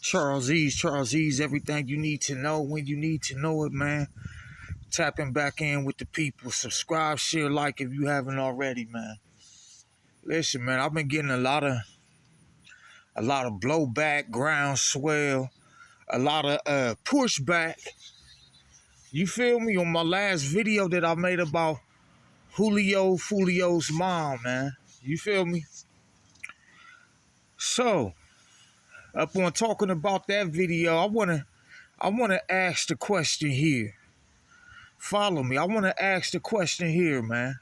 Charlesease, everything you need to know when you need to know it, man. Tapping back in with the people. Subscribe, share, like if you haven't already, man. Listen, man, I've been getting a lot of blowback, groundswell, a lot of pushback. You feel me? On my last video that I made about Julio's mom, man. You feel me? So, up on talking about that video, I wanna ask the question here. Follow me. I wanna ask the question here, man.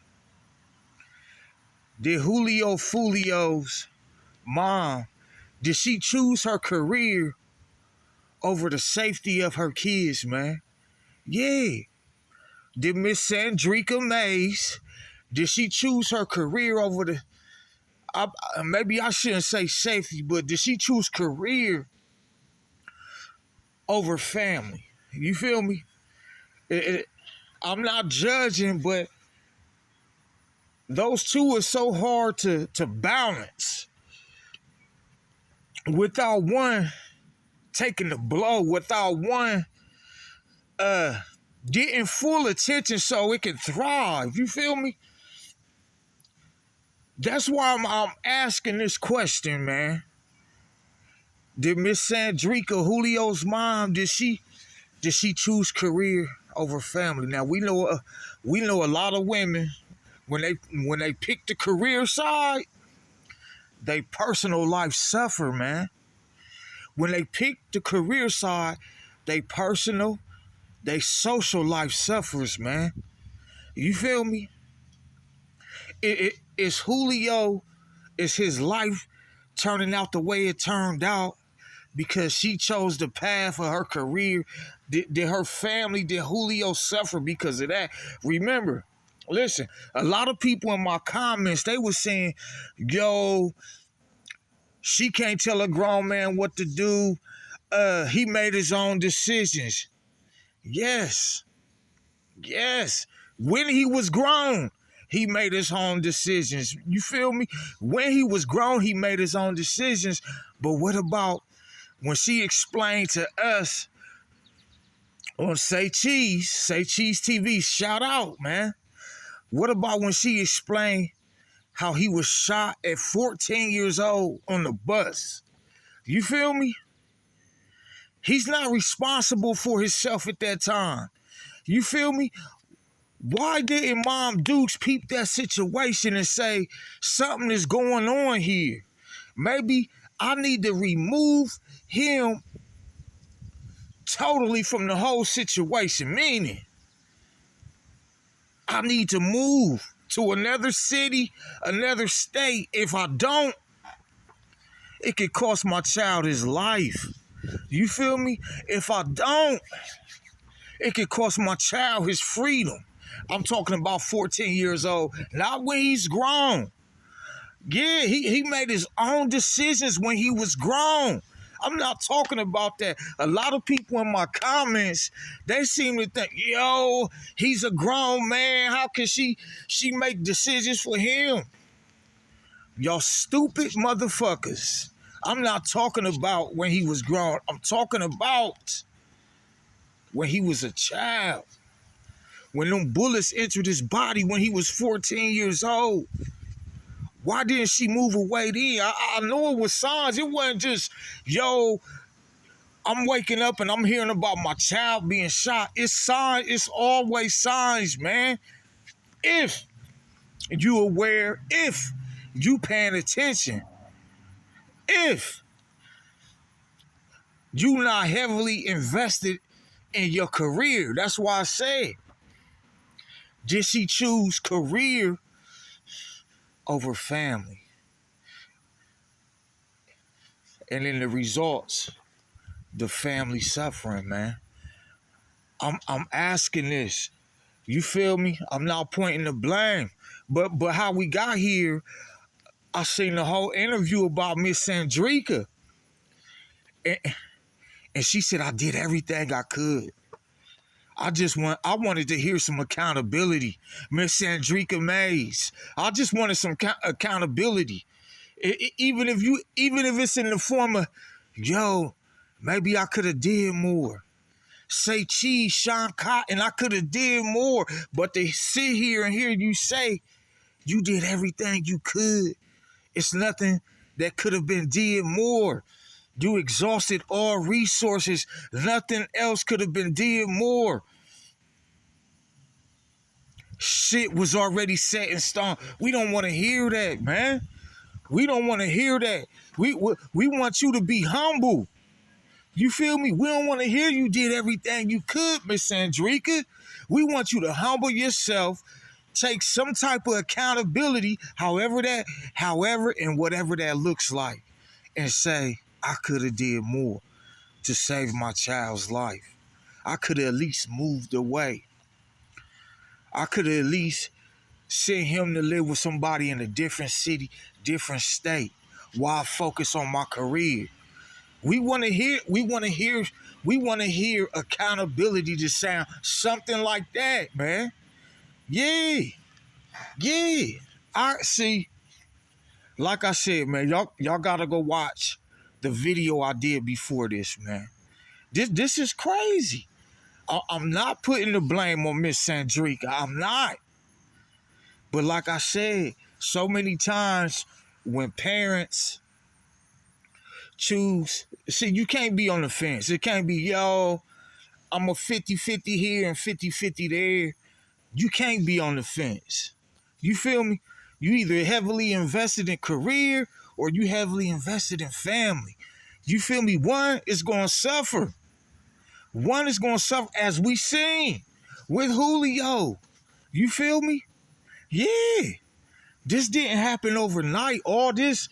Did juliofoolio's mom, did she choose her career over the safety of her kids, man? Yeah. Did Miss Sandrika Mays, did she choose her career over the, maybe I shouldn't say safety, but did she choose career over family? You feel me? I'm not judging, but those two are so hard to balance. Without one taking the blow, without one getting full attention so it can thrive. You feel me? That's why I'm asking this question, man. Did Miss Sandrika, Julio's mom, did she choose career over family? Now we know a lot of women when they pick the career side, they personal life suffer, man. When they pick the career side, they social life suffers, man. You feel me? Is Julio, is his life turning out the way it turned out because she chose the path of her career? Did her family, did Julio suffer because of that? Remember, listen, a lot of people in my comments, they were saying, yo, she can't tell a grown man what to do. He made his own decisions. Yes. When he was grown, he made his own decisions. You feel me? When he was grown, he made his own decisions. But what about when she explained to us on saycheesetv, shout out, man. What about when she explained how he was shot at 14 years old on the bus? You feel me? He's not responsible for himself at that time. You feel me? Why didn't Mom Dukes peep that situation and say, something is going on here? Maybe I need to remove him totally from the whole situation. Meaning, I need to move to another city, another state. If I don't, it could cost my child his life. You feel me? If I don't, it could cost my child his freedom. I'm talking about 14 years old, not when he's grown. Yeah, he made his own decisions when he was grown. I'm not talking about that. A lot of people in my comments, they seem to think, yo, he's a grown man. How can she make decisions for him? Y'all stupid motherfuckers. I'm not talking about when he was grown. I'm talking about when he was a child. When them bullets entered his body when he was 14 years old. Why didn't she move away then? I know it was signs. It wasn't just, yo, I'm waking up and I'm hearing about my child being shot. It's signs. It's always signs, man. If you aware, if you paying attention, if you not heavily invested in your career. That's why I say, did she choose career over family? And in the results, the family suffering, man. I'm asking this. You feel me? I'm not pointing the blame. But how we got here, I seen the whole interview about Miss Sandrika. And she said, I did everything I could. I wanted to hear some accountability. Miss Sandrika Mays. I just wanted some accountability. Even if it's in the form of, yo, Maybe I could have did more. Say cheese, Sean Cotton, I could have did more. But they sit here and hear you say you did everything you could. It's nothing that could have been did more. You exhausted all resources. Nothing else could have been did more. Shit was already set in stone. We don't want to hear that, man. We don't want to hear that. We want you to be humble. You feel me? We don't want to hear you did everything you could, Miss Sandrika. We want you to humble yourself, take some type of accountability, however and whatever that looks like, and say, I could have did more to save my child's life. I could have at least moved away. I could have at least sent him to live with somebody in a different city, different state, while I focus on my career. We want to hear accountability to sound something like that, man. Yeah. I see. Like I said, man, y'all gotta go watch the video I did before this, man. This is crazy. I'm not putting the blame on Miss Sandrika. I'm not. But like I said, so many times when parents choose, see, you can't be on the fence. It can't be, yo, I'm a 50-50 here and 50-50 there. You can't be on the fence. You feel me? You either heavily invested in career or you heavily invested in family. You feel me? One is going to suffer. One is going to suffer, as we seen with Julio. You feel me? Yeah. This didn't happen overnight. All this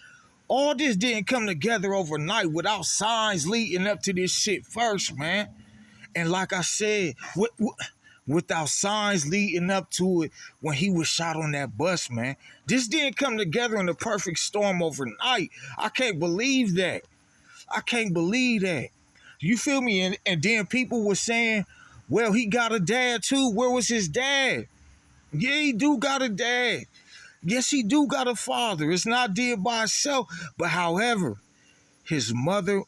didn't come together overnight without signs leading up to this shit first, man. And like I said, without signs leading up to it when he was shot on that bus, man. This didn't come together in a perfect storm overnight. I can't believe that. I can't believe that. You feel me? And then people were saying, well, he got a dad too. Where was his dad? Yeah, he do got a dad. Yes, he do got a father. It's not dead by itself. But however, his mother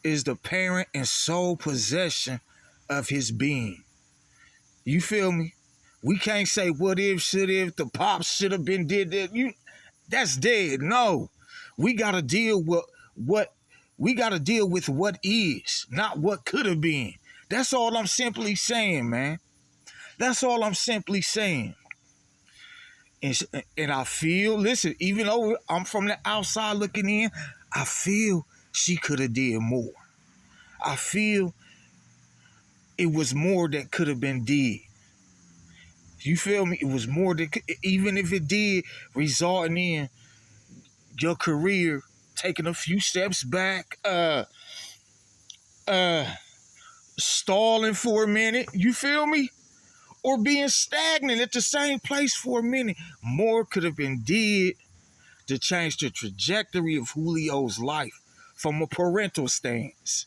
is the parent and sole possession of his being. You feel me? We can't say what if, should if, the pops should have been did that. That's dead. No. We gotta deal with what is, not what could have been. That's all I'm simply saying, man. That's all I'm simply saying. And I feel, listen, even though I'm from the outside looking in, I feel she could have did more. I feel it was more that could have been did. You feel me? It was more that, even if it did, resulting in your career taking a few steps back, stalling for a minute, you feel me? Or being stagnant at the same place for a minute. More could have been did to change the trajectory of Julio's life from a parental stance.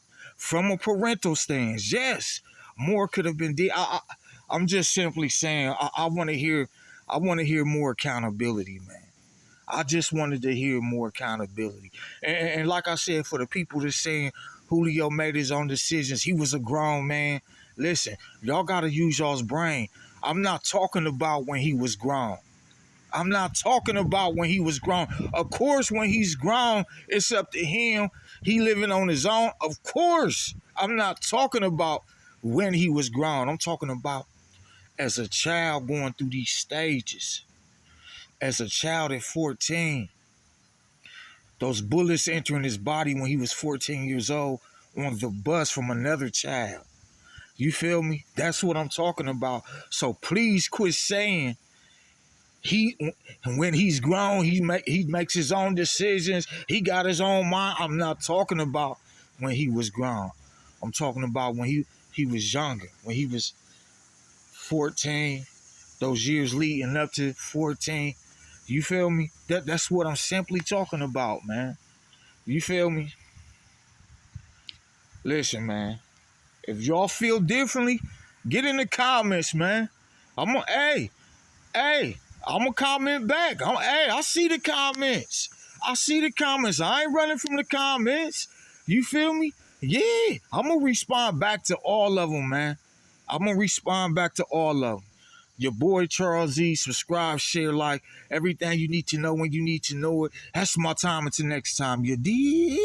Yes, more could have been did. I'm just simply saying I want to hear more accountability, man. I just wanted to hear more accountability. And like I said, for the people that's saying Julio made his own decisions, he was a grown man. Listen, y'all got to use y'all's brain. I'm not talking about when he was grown. Of course, when he's grown, it's up to him. He living on his own. Of course. I'm not talking about when he was grown. I'm talking about as a child going through these stages. As a child at 14. Those bullets entering his body when he was 14 years old on the bus from another child. You feel me? That's what I'm talking about. So please quit saying when he's grown, he makes his own decisions. He got his own mind. I'm not talking about when he was grown. I'm talking about when he was younger, when he was 14, those years leading up to 14. You feel me? That's what I'm simply talking about, man. You feel me? Listen, man. If y'all feel differently, get in the comments, man. I'm gonna comment back. I see the comments. I ain't running from the comments. You feel me? Yeah, I'm going to respond back to all of them, man. I'm going to respond back to all of them. Your boy Charles E. Subscribe, share, like, everything you need to know when you need to know it. That's my time. Until next time. You dig?